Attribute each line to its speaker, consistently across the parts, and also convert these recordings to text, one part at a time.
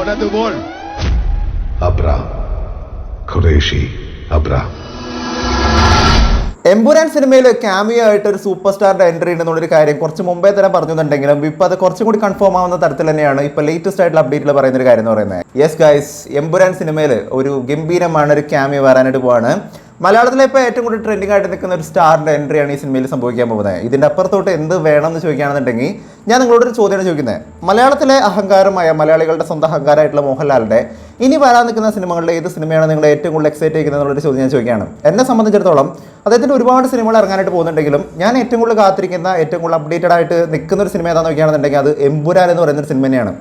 Speaker 1: बोला तू बोल.
Speaker 2: Abra. Qureshi. Abra.
Speaker 3: എമ്പുരാൻ സിനിമയിൽ ക്യാമിയോ ആയിട്ട് ഒരു സൂപ്പർ സ്റ്റാറിന്റെ എൻട്രി ഉണ്ടെന്നുള്ളൊരു കാര്യം കുറച്ച് മുമ്പേ തന്നെ പറഞ്ഞിട്ടുണ്ടെങ്കിലും ഇപ്പോൾ അത് കുറച്ചും കൂടി കൺഫേം ആവുന്ന തരത്തിൽ തന്നെയാണ് ഇപ്പോൾ ലേറ്റസ്റ്റ് ആയിട്ടുള്ള അപ്ഡേറ്റിൽ പറയുന്ന ഒരു കാര്യം എന്ന് പറയുന്നത്. യെസ് ഗൈസ്, എമ്പുരാൻ സിനിമയിൽ ഒരു ഗംഭീരമാണ് ഒരു ക്യാമിയോ വരാനായിട്ട് പോവാണ്. മലയാളത്തിലെ ഇപ്പോൾ ഏറ്റവും കൂടുതൽ ട്രെൻഡിംഗ് ആയിട്ട് നിൽക്കുന്ന ഒരു സ്റ്റാറിന്റെ എൻട്രിയാണ് ഈ സിനിമയിൽ സംഭവിക്കാൻ പോകുന്നത്. ഇതിന്റെ അപ്പുറത്തോട്ട് എന്ത് വേണം എന്ന് ചോദിക്കുകയാണെന്നുണ്ടെങ്കിൽ ഞാൻ നിങ്ങളോടൊരു ചോദ്യമാണ് ചോദിക്കുന്നത്. മലയാളത്തിലെ അഹങ്കാരമായ മലയാളികളുടെ സ്വന്തം അഹങ്കാരമായിട്ടുള്ള മോഹൻലാലിന്റെ ഇനി വരാൻ നിൽക്കുന്ന സിനിമകളിലെ ഏത് സിനിമയാണ് നിങ്ങൾ ഏറ്റവും കൂടുതൽ എക്സൈറ്റ് ചെയ്യുന്നത് എന്നുള്ളൊരു ചോദ്യം ഞാൻ ചോദിക്കുകയാണ്. എന്നെ സംബന്ധിച്ചിടത്തോളം അദ്ദേഹത്തിൻ്റെ ഒരുപാട് സിനിമകൾ ഇറങ്ങാനായിട്ട് പോകുന്നുണ്ടെങ്കിലും ഞാൻ ഏറ്റവും കൂടുതൽ കാത്തിരിക്കുന്ന ഏറ്റവും കൂടുതൽ അപ്ഡേറ്റഡ് ആയിട്ട് നിൽക്കുന്ന ഒരു സിനിമ ഏതാണെന്ന് നോക്കുകയാണെന്നുണ്ടെങ്കിൽ അത് എമ്പുരാൻ എന്ന് പറയുന്ന ഒരു സിനിമ തന്നെയാണ്.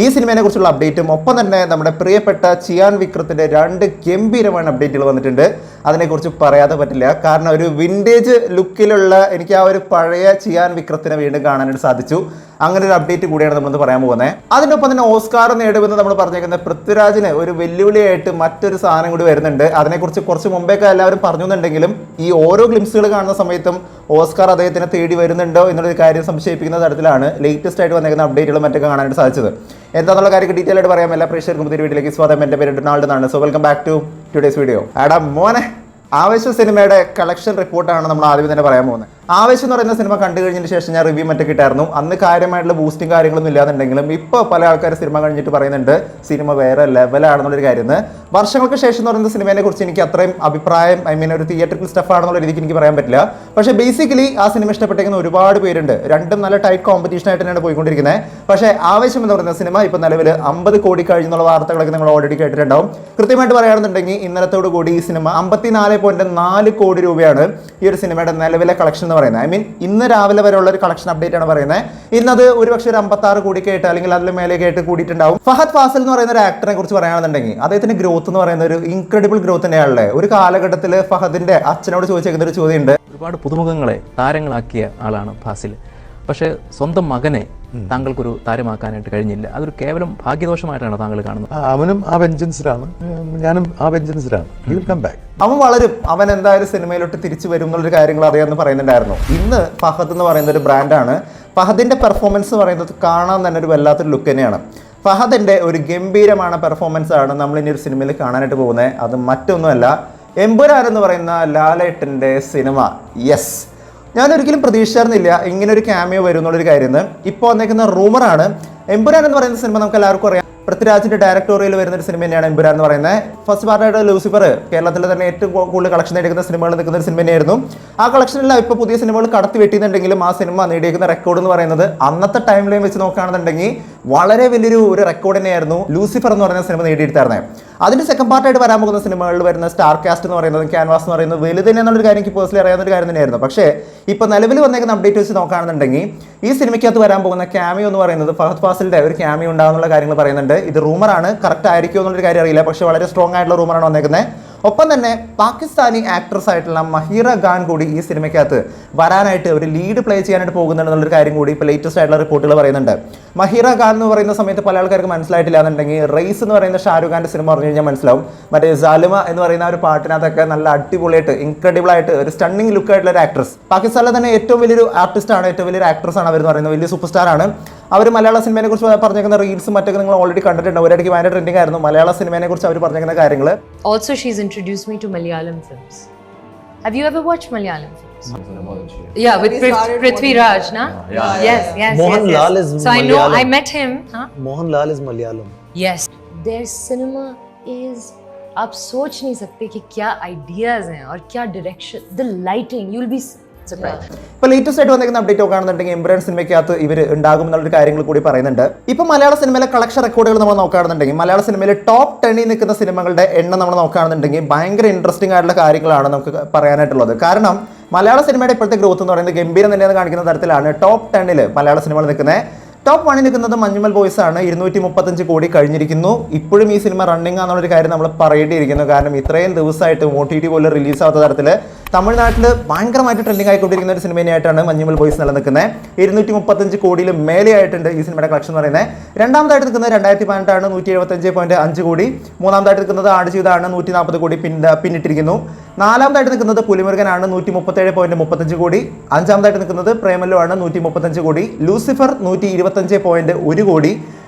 Speaker 3: ഈ സിനിമയെ കുറിച്ചുള്ള അപ്ഡേറ്റും ഒപ്പം തന്നെ നമ്മുടെ പ്രിയപ്പെട്ട ചിയാൻ വിക്രത്തിന്റെ 2 ഗംഭീരമായ അപ്ഡേറ്റുകൾ വന്നിട്ടുണ്ട്. അതിനെക്കുറിച്ച് പറയാതെ പറ്റില്ല. കാരണം ഒരു വിൻറ്റേജ് ലുക്കിലുള്ള എനിക്ക് ആ ഒരു പഴയ ചിയാൻ വിക്രത്തിനെ വീണ്ടും കാണാനായിട്ട് സാധിച്ചു. അങ്ങനെ ഒരു അപ്ഡേറ്റ് കൂടിയാണ് നമ്മളിന്ന് പറയാൻ പോകുന്നത്. അതിൻ്റെ ഒപ്പം തന്നെ ഓസ്കാർ നേടുമെന്ന് നമ്മൾ പറഞ്ഞേക്കുന്നത് പൃഥ്വിരാജിന് ഒരു വെല്ലുവിളിയായിട്ട് മറ്റൊരു സാധനം കൂടി വരുന്നുണ്ട്. അതിനെക്കുറിച്ച് കുറച്ച് മുമ്പേയൊക്കെ എല്ലാവരും പറഞ്ഞുവെന്നുണ്ടെങ്കിലും ഈ ഓരോ ഗ്ലിംസുകൾ കാണുന്ന സമയത്തും ഓസ്കാർ അദ്ദേഹത്തിനെ തേടി വരുന്നുണ്ടോ എന്നുള്ളൊരു കാര്യം സംശയിപ്പിക്കുന്ന തരത്തിലാണ് ലേറ്റസ്റ്റ് ആയിട്ട് വന്നേക്കുന്ന അപ്ഡേറ്റുകളും മറ്റൊക്കെ കാണാനായിട്ട് സാധിച്ചത്. എന്താണെന്നുള്ള കാര്യം ഡീറ്റെയിൽ ആയിട്ട് പറയാം. എല്ലാ പ്രേക്ഷകർക്കും പുതിയ വീട്ടിലേക്ക് സ്വാഗതം. എൻ്റെ പേര് ഡൊണാൾഡ് എന്നാണ്. So welcome back to today's video. ആടാ മോനെ, ആവേശം സിനിമയുടെ കളക്ഷൻ റിപ്പോർട്ടാണ് നമ്മൾ ആദ്യം തന്നെ പറയാൻ പോകുന്നത്. ആവേശം എന്ന് പറയുന്ന സിനിമ കണ്ടു കഴിഞ്ഞതിന് ശേഷം ഞാൻ റിവ്യൂ മറ്റൊക്കെ ഇട്ടായിരുന്നു. അന്ന് കാര്യമായിട്ടുള്ള ബൂസ്റ്റിംഗ് കാര്യങ്ങളൊന്നും ഇല്ലാന്നുണ്ടെങ്കിലും ഇപ്പോൾ പല ആൾക്കാർ സിനിമ കഴിഞ്ഞിട്ട് പറയുന്നുണ്ട് സിനിമ വേറെ ലെവലാണെന്നുള്ളൊരു കാര്യം. വർഷങ്ങൾക്ക് ശേഷം എന്ന് പറയുന്ന സിനിമയെ കുറിച്ച് എനിക്ക് അത്രയും അഭിപ്രായം ഒരു തിയേറ്ററിൽ സ്റ്റഫ് ആണെന്നുള്ള രീതിക്ക് എനിക്ക് പറയാൻ പറ്റില്ല. പക്ഷേ ബേസിക്കലി ആ സിനിമ ഇഷ്ടപ്പെട്ടിരിക്കുന്ന ഒരുപാട് പേരുണ്ട്. രണ്ടും നല്ല ടൈറ്റ് കോമ്പറ്റീഷൻ ആയിട്ട് തന്നെയാണ് പോയിക്കൊണ്ടിരിക്കുന്നത്. പക്ഷേ ആവേശം എന്ന് പറയുന്ന സിനിമ ഇപ്പോൾ നിലവിൽ 50 കോടി കഴിഞ്ഞുള്ള വാർത്തകളൊക്കെ നിങ്ങൾ ഓൾറെഡി കേട്ടിട്ടുണ്ടാവും. കൃത്യമായിട്ട് പറയുകയാണെന്നുണ്ടെങ്കിൽ ഇന്നലത്തോടു കൂടി ഈ സിനിമ 54.4 കോടി രൂപയാണ് ഈ ഒരു സിനിമയുടെ നിലവിലെ കളക്ഷൻ എന്ന് പറയുന്നത്. ഇന്ന് രാവിലെ വരെയുള്ള ഒരു കളക്ഷൻ അപ്ഡേറ്റ് ആണ് പറയുന്നത്. ഇന്നത് ഒരുപക്ഷെ ഒരു 56 കോടിക്ക് ആയിട്ട് അല്ലെങ്കിൽ അതിൽ മേലേക്ക് ആയിട്ട് കൂടിയിട്ടുണ്ടാവും. ഫഹദ് ഫാസിൽ എന്ന് പറയുന്ന ഒരു ആക്ടറെ കുറിച്ച് പറയുകയാണെന്നുണ്ടെങ്കിൽ അദ്ദേഹത്തിന്റെ ഗ്രോത്ത് എന്ന് പറയുന്ന ഒരു ഇൻക്രെഡിബിൾ ഗ്രോത്ത് തന്നെയാണല്ലേ. ഒരു കാലഘട്ടത്തിൽ ഫഹദിന്റെ അച്ഛനോട് ചോദിച്ചേക്കുന്ന ഒരു ചോദ്യമുണ്ട്.
Speaker 4: ഒരുപാട് പുതുമുഖങ്ങളെ താരങ്ങളാക്കിയ ആളാണ് ഫാസിൽ. പക്ഷേ സ്വന്തം മകനെ താങ്കൾക്കൊരു താരമാക്കാനായിട്ട് കഴിഞ്ഞില്ല. അതൊരു കേവലം ഭാഗ്യദോഷമായിട്ടാണ് താങ്കൾ കാണുന്നത്.
Speaker 5: അവനും ആ വെഞ്ചൻസിലാണ്, ഞാനും ആ വെഞ്ചൻസിലാണ്.
Speaker 3: അവൻ വളരും, അവൻ എന്തായാലും സിനിമയിലോട്ട് തിരിച്ചു വരും എന്നുള്ളൊരു കാര്യങ്ങൾ അറിയാമെന്ന് പറയുന്നുണ്ടായിരുന്നു. ഇന്ന് ഫഹദ് എന്ന് പറയുന്ന ഒരു ബ്രാൻഡാണ്. ഫഹദിന്റെ പെർഫോമൻസ് എന്ന് പറയുന്നത് കാണാൻ തന്നെ ഒരു വല്ലാത്തൊരു ലുക്ക് തന്നെയാണ്. ഫഹദിന്റെ ഒരു ഗംഭീരமான പെർഫോമൻസ് ആണ് നമ്മൾ ഇനി ഒരു സിനിമയിൽ കാണാനായിട്ട് പോകുന്നത്. അത് മറ്റൊന്നുമല്ല, എമ്പുരാൻ എന്ന് പറയുന്ന ലാലേട്ടൻ്റെ സിനിമ. യെസ്, ഞാനൊരിക്കലും പ്രതീക്ഷിച്ചിരുന്നില്ല ഇങ്ങനെ ഒരു ക്യാമിയോ വരും എന്നുള്ളൊരു കാര്യം. ഇപ്പോൾ വന്നേക്കുന്ന റൂമറാണ്. എമ്പുരാൻ എന്ന് പറയുന്ന സിനിമ നമുക്ക് എല്ലാവർക്കും അറിയാം. പൃഥ്വിരാജിന്റെ ഡയറക്ടോറിയൽ വരുന്ന ഒരു സിനിമ തന്നെയാണ് എമ്പുരാൻ എന്ന് പറയുന്നത്. ഫസ്റ്റ് പാർട്ടായിട്ട് ലൂസിഫർ കേരളത്തിൽ തന്നെ ഏറ്റവും കൂടുതൽ കളക്ഷൻ നേടിക്കുന്ന സിനിമകൾ നിൽക്കുന്ന ഒരു സിനിമ തന്നെയായിരുന്നു. ആ കളക്ഷനിൽ ഇപ്പോൾ പുതിയ സിനിമകൾ കടത്തി വെട്ടിയെന്നുണ്ടെങ്കിലും ആ സിനിമ നേടിയിരിക്കുന്ന റെക്കോർഡ് എന്ന് പറയുന്നത് അന്നത്തെ ടൈം ലൈൻ വെച്ച് നോക്കുകയാണെന്നുണ്ടെങ്കിൽ വളരെ വലിയൊരു റെക്കോർഡ് തന്നെയായിരുന്നു ലൂസിഫർ എന്ന് പറയുന്ന സിനിമ നേടിയെടുത്തായിരുന്നത്. അതിന്റെ സെക്കൻഡ് പാർട്ടായിട്ട് വരാൻ പോകുന്ന സിനിമകളിൽ വരുന്ന സ്റ്റാർ കാസ്റ്റ് എന്ന് പറയുന്നത് ക്യാൻവാസ് എന്ന് പറയുന്നത് വലുത് തന്നെ എന്നുള്ളൊരു കാര്യം എനിക്ക് പേഴ്സണലി അറിയാവുന്ന ഒരു കാര്യം തന്നെയായിരുന്നു. പക്ഷേ ഇപ്പോൾ നിലവിൽ വന്നേക്കുന്ന അപ്ഡേറ്റ് വെച്ച് നോക്കുകയാണെന്നുണ്ടെങ്കിൽ ഈ സിനിമയ്ക്കകത്ത് വരാൻ പോകുന്ന ക്യാമിയോ എന്ന് പറയുന്നത് ഫഹദ് ഫാസിലിന്റെ ഒരു ക്യാമിയോ ഉണ്ടാകുന്നുള്ള കാര്യങ്ങൾ പറയുന്നുണ്ട്. ഇത് റൂമറാണ്, കറക്റ്റ് ആയിരിക്കുമോ എന്നുള്ളൊരു കാര്യം അറിയില്ല. പക്ഷേ വളരെ സ്ട്രോങ് ആയിട്ടുള്ള റൂമറാണ് വന്നേക്കുന്നത്. ഒപ്പം തന്നെ പാകിസ്ഥാനി ആക്ട്രസ് ആയിട്ടുള്ള മഹിറ ഖാൻ കൂടി ഈ സിനിമയ്ക്കകത്ത് വരാനായിട്ട് ഒരു ലീഡ് പ്ലേ ചെയ്യാനായിട്ട് പോകുന്നുണ്ടെന്നുള്ളൊരു കാര്യം കൂടി ഇപ്പോൾ ലേറ്റസ്റ്റ് ആയിട്ടുള്ള റിപ്പോർട്ടുകൾ പറയുന്നുണ്ട്. മഹിറ ഖാൻ എന്ന് പറയുന്ന സമയത്ത് പല ആൾക്കാർക്ക് മനസ്സിലായിട്ടില്ല എന്നുണ്ടെങ്കിൽ റേസ് എന്ന് പറയുന്ന ഷാരൂഖ് ഖാൻ്റെ സിനിമ പറഞ്ഞു കഴിഞ്ഞാൽ മനസ്സിലാവും. മറ്റേ സാലിമ എന്ന് പറയുന്ന ഒരു പാട്ടിനകത്തൊക്കെ നല്ല അടിപൊളിയായിട്ട് ഇൻക്രെഡിബിൾ ആയിട്ട് ഒരു സ്റ്റണ്ണിങ് ലുക്ക് ആയിട്ടുള്ള ഒരു ആക്ട്രസ്. പാകിസ്ഥാനിലെ തന്നെ ഏറ്റവും വലിയൊരു ആർട്ടിസ്റ്റാണ്, ഏറ്റവും വലിയൊരു ആക്ട്രസ് ആണ് അവരെന്ന് പറയുന്നത്. വലിയ സൂപ്പർ സ്റ്റാർ ആണ് അവർ. മലയാള സിനിമയെ കുറിച്ച് പറഞ്ഞേക്കുന്ന റീൽസും മറ്റൊക്കെ നിങ്ങൾ ഓൾറെഡി കണ്ടിട്ടുണ്ട്. ഒരിടയ്ക്ക് ഭയങ്കര ട്രെൻഡിങ് ആയിരുന്നു മലയാള സിനിമയെ കുറിച്ച് അവർ പറഞ്ഞേക്കുന്ന കാര്യങ്ങൾ.
Speaker 6: Also, she's introduced me to Malayalam films. Have you ever watched Malayalam films? Yeah, with Prithvi Raj, na? Yes.
Speaker 7: Mohanlal is
Speaker 6: so
Speaker 7: Malayalam.
Speaker 6: I know, I met him. Huh?
Speaker 7: Mohanlal is Malayalam.
Speaker 6: Yes. Their cinema is, आप सोच नहीं सकते कि क्या ideas हैं और क्या direction, the lighting, you'll be surprised.
Speaker 3: ഇപ്പോൾ ലേറ്റസ്റ്റ് ആയിട്ട് വന്നിരിക്കുന്ന അപ്ഡേറ്റ് നോക്കുകയാണെന്നുണ്ടെങ്കിൽ എമ്പുരാൻ സിനിമയ്ക്കകത്ത് ഇവർ ഉണ്ടാകും എന്നുള്ളൊരു കാര്യങ്ങൾ കൂടി പറയുന്നുണ്ട്. ഇപ്പോൾ മലയാള സിനിമയിലെ കളക്ഷൻ റെക്കോർഡുകൾ നമ്മൾ നോക്കുകയാണെന്നുണ്ടെങ്കിൽ മലയാള സിനിമയിലെ ടോപ്പ് 10 നിൽക്കുന്ന സിനിമകളുടെ എണ്ണം നമ്മൾ നോക്കുകയാണെന്നുണ്ടെങ്കിൽ ഭയങ്കര ഇൻട്രസ്റ്റിംഗ് ആയിട്ടുള്ള കാര്യങ്ങളാണ് നമുക്ക് പറയാനായിട്ടുള്ളത്. കാരണം മലയാള സിനിമയുടെ ഇപ്പോഴത്തെ ഗ്രോത്ത് എന്ന് പറയുന്നത് ഗംഭീരം തന്നെയെന്ന് കാണിക്കുന്ന തരത്തിലാണ് ടോപ്പ് 10 മലയാള സിനിമകൾ നിൽക്കുന്നത്. ടോപ്പ് 1 നിൽക്കുന്നത് മഞ്ഞുമൽ ബോയ്സ് ആണ്. 235 കോടി കഴിഞ്ഞിരിക്കുന്നു. ഇപ്പോഴും ഈ സിനിമ റണ്ണിങ് ആണെന്നുള്ളൊരു കാര്യം നമ്മൾ പറയേണ്ടിയിരിക്കുന്നു. കാരണം ഇത്രയും ദിവസമായിട്ട് OTT പോലും റിലീസാവാത്ത തരത്തിൽ തമിഴ്നാട്ടിൽ ഭയങ്കരമായിട്ട് ട്രെൻഡിങ് ആയിക്കൊണ്ടിരിക്കുന്ന ഒരു സിനിമയായിട്ടാണ് മഞ്ഞുമൽ ബോയ്സ് നിലനിൽക്കുന്നത്. 235 കോടിയിൽ മേലെയായിട്ടുണ്ട് ഈ സിനിമയുടെ കളക്ഷൻ എന്ന് പറയുന്നത്. രണ്ടാമതായിട്ട് നിൽക്കുന്നത് 2018 ആണ്, 175.5 കോടി. മൂന്നാമതായിട്ട് നിൽക്കുന്നത് ആടുജീവിതമാണ്, 140 കോടി പിന്നിട്ടിരിക്കുന്നു. നാലാമതായിട്ട് നിൽക്കുന്നത് പുലിമുരുകനാണ്, 137.35 കോടി. അഞ്ചാമതായിട്ട് നിൽക്കുന്നത് പ്രേമലു ആണ്, 135 കോടി. ലൂസിഫർ 125.1 കോടി.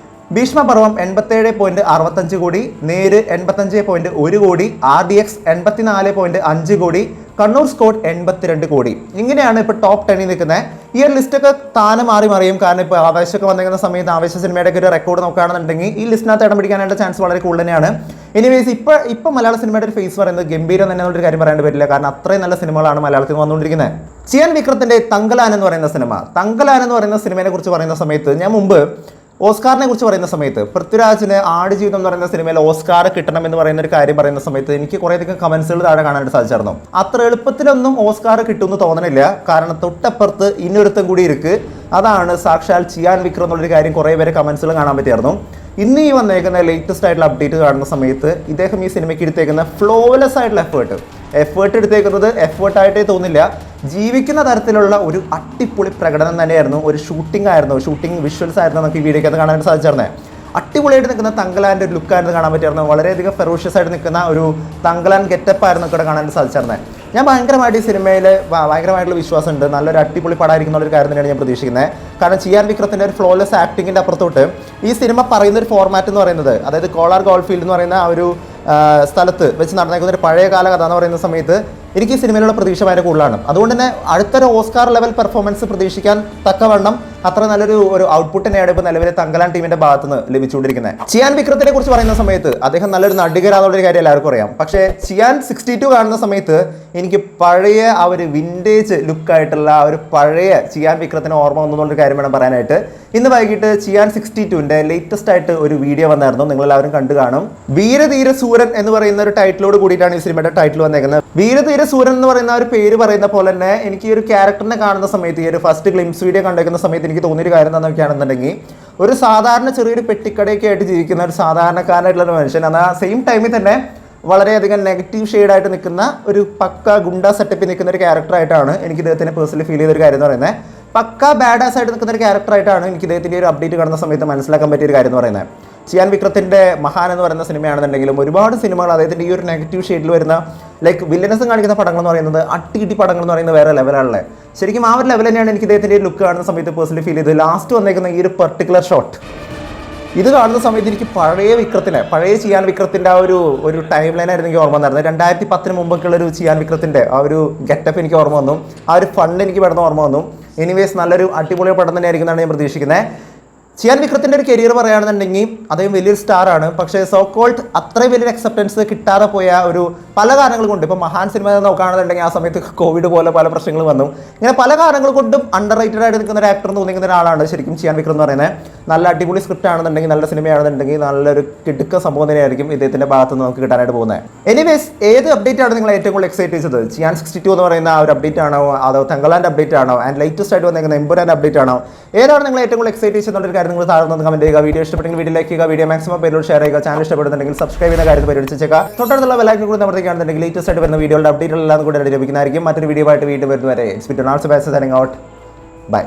Speaker 3: ഭീഷ്മപർവം 87.65 കോടി, നേര് 85.1 കോടി, RDX 84.5 കോടി, കണ്ണൂർ സ്കോഡ് 82 കോടി. ഇങ്ങനെയാണ് ഇപ്പോൾ ടോപ്പ് 10 നിൽക്കുന്നത്. ഈ ഒരു ലിസ്റ്റൊക്കെ താനെ മാറി മറിയും. കാരണം ഇപ്പോൾ ആവേശമൊക്കെ വന്നിരിക്കുന്ന സമയത്ത് ആവേശ സിനിമയുടെ ഒരു റെക്കോർഡ് നോക്കുകയാണെന്നുണ്ടെങ്കിൽ ഈ ലിസ്റ്റിനകത്ത് ഇടം പിടിക്കാനായിട്ട് ചാൻസ് വളരെ കൂടുതൽ തന്നെയാണ്. എനിവേസ് ഇപ്പോൾ മലയാള സിനിമയുടെ ഒരു ഫേസ് പറയുന്നത് ഗംഭീരം തന്നെ ഒരു കാര്യം പറയാണ്ട് പറ്റില്ല. കാരണം അത്രയും നല്ല സിനിമകളാണ് മലയാളത്തിൽ വന്നുകൊണ്ടിരിക്കുന്നത്. ചിയാൻ വിക്രത്തിന്റെ തങ്കലാൻ എന്ന് പറയുന്ന സിനിമ. തങ്കലാൻ എന്ന് പറയുന്ന സിനിമയെ കുറിച്ച് പറയുന്ന സമയത്ത് ഞാൻ മുമ്പ് ഓസ്കാറിനെ കുറിച്ച് പറയുന്ന സമയത്ത് പൃഥ്വിരാജിന് ആടുജീവിതം എന്ന് പറയുന്ന സിനിമയിൽ ഓസ്കാർ കിട്ടണം എന്ന് പറയുന്ന ഒരു കാര്യം പറയുന്ന സമയത്ത് എനിക്ക് കുറേയധികം കമന്റ്സുകൾ താഴെ കാണാനായിട്ട് സാധിച്ചായിരുന്നു. അത്ര എളുപ്പത്തിലൊന്നും ഓസ്കാർ കിട്ടുമെന്ന് തോന്നണില്ല. കാരണം തൊട്ടപ്പുറത്ത് ഇന്നൊരുത്തം കൂടി ഇരിക്ക്, അതാണ് സാക്ഷാൽ ചിയാൻ വിക്രം എന്നുള്ളൊരു കാര്യം കുറേ പേരെ കമന്റ്സുകൾ കാണാൻ പറ്റിയായിരുന്നു. ഇന്ന് ഈ വന്നേക്കുന്ന ലേറ്റസ്റ്റ് ആയിട്ടുള്ള അപ്ഡേറ്റ് കാണുന്ന സമയത്ത് ഇദ്ദേഹം ഈ സിനിമയ്ക്ക് എടുത്തേക്കുന്ന ഫ്ലോലെസ് ആയിട്ടുള്ള എഫേർട്ട് എടുത്തേക്കുന്നത് എഫേർട്ടായിട്ടേ തോന്നില്ല. ജീവിക്കുന്ന തരത്തിലുള്ള ഒരു അടിപൊളി പ്രകടനം തന്നെയായിരുന്നു. ഒരു ഷൂട്ടിംഗ് വിഷ്വൽസ് ആയിരുന്നു നമുക്ക് ഈ വീഡിയോയ്ക്കകത്ത് കാണാൻ സാധിച്ചിരുന്നത്. അടിപൊളിയായിട്ട് നിൽക്കുന്ന തങ്കലാൻ്റെ ഒരു ലുക്കായിരുന്നു കാണാൻ പറ്റിയായിരുന്നു. വളരെയധികം ഫെറോഷ്യസ് ആയിട്ട് നിൽക്കുന്ന ഒരു തങ്കലാൻ ഗെറ്റപ്പ് ആയിരുന്നു ഇവിടെ കാണാൻ സാധിച്ചിരുന്നത്. ഞാൻ ഭയങ്കരമായിട്ട് ഈ സിനിമയിൽ ഭയങ്കരമായിട്ടുള്ള വിശ്വാസമുണ്ട്. നല്ലൊരു അടിപൊളി പടമായിരിക്കും എന്നുള്ളൊരു കാര്യം തന്നെയാണ് ഞാൻ പ്രതീക്ഷിക്കുന്നത്. കാരണം ചിയാൻ വിക്രത്തിൻ്റെ ഒരു ഫ്ലോലെസ് ആക്ടിങ്ങിൻ്റെ അപ്പുറത്തോട്ട് ഈ സിനിമ പറയുന്ന ഒരു ഫോർമാറ്റ് എന്ന് പറയുന്നത്, അതായത് കോളാർ ഗോൾഫീൽഡ് എന്ന് പറയുന്ന ആ ഒരു സ്ഥലത്ത് വെച്ച് നടന്നേക്കുന്ന ഒരു പഴയ കാല കഥ എന്ന് പറയുന്ന സമയത്ത് എനിക്ക് ഈ സിനിമയിലുള്ള പ്രതീക്ഷ ഭയങ്കര കൂടുതലാണ്. അതുകൊണ്ട് തന്നെ അടുത്തൊരു ഓസ്കാർ ലെവൽ പെർഫോമൻസ് പ്രതീക്ഷിക്കാൻ തക്കവണ്ണം അത്ര നല്ലൊരു ഔട്ട്പുട്ട് തന്നെയാണ് ഇപ്പോൾ നിലവിലെ തങ്കലാൻ ടീമിന്റെ ഭാഗത്ത് നിന്ന് ലഭിച്ചുകൊണ്ടിരിക്കുന്നത്. ചിയാൻ വിക്രത്തിനെ കുറിച്ച് പറയുന്ന സമയത്ത് അദ്ദേഹം നല്ലൊരു നടികരാന്നുള്ളൊരു കാര്യം എല്ലാവർക്കും അറിയാം. പക്ഷേ ചിയാൻ 62 കാണുന്ന സമയത്ത് എനിക്ക് പഴയ ആ ഒരു വിൻറ്റേജ് ലുക്കായിട്ടുള്ള ആ ഒരു പഴയ ചിയാൻ വിക്രത്തിന് ഓർമ്മ വന്നുള്ളൊരു കാര്യം വേണം പറയാനായിട്ട്. ഇന്ന് വൈകിട്ട് ചിയാൻ 62ന്റെ ലേറ്റസ്റ്റ് ആയിട്ട് ഒരു വീഡിയോ വന്നായിരുന്നു, നിങ്ങളെല്ലാവരും കണ്ടു കാണും. വീരധീര സൂരൻ എന്ന് പറയുന്ന ഒരു ടൈറ്റിലോട് കൂടിയിട്ടാണ് ഈ സിനിമയുടെ ടൈറ്റിൽ വന്നേക്കുന്നത്. വീരധീര സൂരൻ എന്ന് പറയുന്ന ഒരു പേര് പറയുന്ന പോലെ തന്നെ എനിക്ക് ഈ ഒരു ക്യാരക്ടറിനെ കാണുന്ന സമയത്ത്, ഈ ഒരു ഫസ്റ്റ് ഗ്ലിംസ് വീഡിയോ കണ്ടേക്കുന്ന സമയത്ത് എനിക്ക് തോന്നിയൊരു കാര്യം എന്താണെന്നൊക്കെയാണെന്നുണ്ടെങ്കിൽ, ഒരു സാധാരണ ചെറിയൊരു പെട്ടിക്കടയൊക്കെ ആയിട്ട് ജീവിക്കുന്ന ഒരു സാധാരണക്കാരനായിട്ടുള്ള ഒരു മനുഷ്യൻ, എന്നാൽ സെയിം ടൈമിൽ തന്നെ വളരെയധികം നെഗറ്റീവ് ഷെയ്ഡായിട്ട് നിൽക്കുന്ന ഒരു പക്ക ഗുണ്ട സെറ്റപ്പിൽ നിൽക്കുന്ന ഒരു ക്യാരക്ടറായിട്ടാണ് എനിക്ക് ഇദ്ദേഹത്തിനെ പേഴ്സണലി ഫീൽ ചെയ്തൊരു കാര്യം എന്ന് പറയുന്നത്. പക്ക ബാഡാസ് ആയിട്ട് നിൽക്കുന്ന ഒരു ക്യാരക്ടറായിട്ടാണ് എനിക്ക് ഇദ്ദേഹത്തിൻ്റെ ഒരു അപ്ഡേറ്റ് കാണുന്ന സമയത്ത് മനസ്സിലാക്കാൻ പറ്റിയ ഒരു കാര്യം എന്ന് പറയുന്നത്. ചിയാൻ വിക്രത്തിൻ്റെ മഹാൻ എന്ന് പറയുന്ന സിനിമയാണെന്നുണ്ടെങ്കിലും ഒരുപാട് സിനിമകൾ അദ്ദേഹത്തിൻ്റെ ഈ ഒരു നെഗറ്റീവ് ഷെയ്ഡിൽ വരുന്ന ലൈക്ക് വില്ലനസും കാണിക്കുന്ന പടങ്ങൾ എന്ന് പറയുന്നത് അട്ടികിട്ടി പടങ്ങൾ എന്ന് പറയുന്നത് വേറെ ലെവലാണല്ലേ. ശരിക്കും ആ ഒരു ലെവൽ തന്നെയാണ് എനിക്ക് ഇദ്ദേഹത്തിൻ്റെ ലുക്ക് കാണുന്ന സമയത്ത് പേഴ്സണലി ഫീൽ ചെയ്തത്. ലാസ്റ്റ് വന്നേക്കുന്ന ഈ ഒരു പെർട്ടിക്കുലർ ഷോട്ട് ഇത് കാണുന്ന സമയത്ത് എനിക്ക് പഴയ ചിയാൻ വിക്രത്തിൻ്റെ ആ ഒരു ടൈം ലൈനായിരുന്നു എനിക്ക് ഓർമ്മ വന്നിരുന്നത്. 2010 മുമ്പൊക്കെയുള്ള ഒരു ചിയാൻ വിക്രത്തിൻ്റെ ആ ഒരു ഗെറ്റപ്പ് എനിക്ക് ഓർമ്മ വന്നു, ആ ഒരു ഫണ്ട് എനിക്ക് പെടുന്ന ഓർമ്മ വന്നു. എനിവേസ് നല്ലൊരു അടിപൊളി പടം തന്നെ ആയിരിക്കും എന്നാണ് ഞാൻ പ്രതീക്ഷിക്കുന്നത്. ചിയാൻ വിക്രത്തിൻ്റെ ഒരു കരിയർ പറയുകയാണെന്നുണ്ടെങ്കിൽ അദ്ദേഹം വലിയൊരു സ്റ്റാറാണ്. പക്ഷേ സോ കോൾഡ് അത്രയും വലിയൊരു അക്സെപ്റ്റൻസ് കിട്ടാതെ പോയ ഒരു പല കാരണങ്ങൾ കൊണ്ട്, ഇപ്പോൾ മഹാൻ സിനിമ നോക്കുകയാണെന്നുണ്ടെങ്കിൽ ആ സമയത്ത് കോവിഡ് പോലെ പല പ്രശ്നങ്ങൾ വന്നു. ഇങ്ങനെ പല കാരണങ്ങൾ കൊണ്ടും അണ്ടർ റേറ്റഡ് ആയിട്ട് നിൽക്കുന്ന ഒരു ആക്ടർ തോന്നിക്കുന്ന ഒരാളാണ് ശരിക്കും ചിയാൻ വിക്രം എന്ന് പറയുന്നത്. നല്ല അടിപൊളി സ്ക്രിപ്റ്റ് ആണെന്നുണ്ടെങ്കിൽ, നല്ല സിനിമയാണെന്നുണ്ടെങ്കിൽ നല്ലൊരു കിടുക്ക സംഭവം തന്നെയായിരിക്കും ഇദ്ദേഹത്തിൻ്റെ ഭാഗത്ത് നിന്ന് നമുക്ക് കിട്ടാനായിട്ട് പോകുന്നത്. എനിവേസ് ഏത് അപ്ഡേറ്റ് ആണ് നിങ്ങൾ ഏറ്റവും കൂടുതൽ എക്സൈറ്റ് ചെയ്തത്? ചിയാൻ 62 എന്ന് പറയുന്ന ആ ഒരു അപ്ഡേറ്റ് ആണോ, അതോ തങ്കലാൻ്റെ അപ്ഡേറ്റ് ആണോ, ആൻഡ് ലേറ്റസ്റ്റ് ആയിട്ട് വന്നേക്കുന്ന എമ്പുരാൻ്റെ അപ്ഡേറ്റ് ആണോ? ഏതാണ് നിങ്ങൾ ഏറ്റവും കൂടുതൽ എക്സൈറ്റ് ചെയ്തെന്നുള്ളൊരു കാര്യം നിങ്ങൾ താഴെ നിന്ന് കമന്റ് ചെയ്യുക. വീഡിയോ ഇഷ്ടപ്പെട്ടെങ്കിൽ വീഡിയോ ലൈക്ക് ചെയ്യുക, വീഡിയോ മാക്സിമം പേരോട് ഷെയർ ചെയ്യുക. ചാനൽ ഇഷ്ടപ്പെടുന്നുണ്ടെങ്കിൽ സബ്സ്ക്രൈബ് ചെയ്യുന്ന കാര്യത്തിൽ പരിഗണിച്ചേക്കുക. തൊട്ടടുത്തുള്ള ബെല്ലൈക്കൺ കൂടി അമർത്തുകയാണെന്നുണ്ടെങ്കിൽ ലേറ്റസ്റ്റ് ആയിട്ട് വരുന്ന വീഡിയോയുടെ അപ്ഡേറ്റുകൾ എല്ലാം കൂടി ലഭിക്കുന്നതായിരിക്കും. മറ്റൊരു വീഡിയോ ആയിട്ട് വീണ്ടും വരുന്നവരെ it's been Donald Sebastian signing out. By.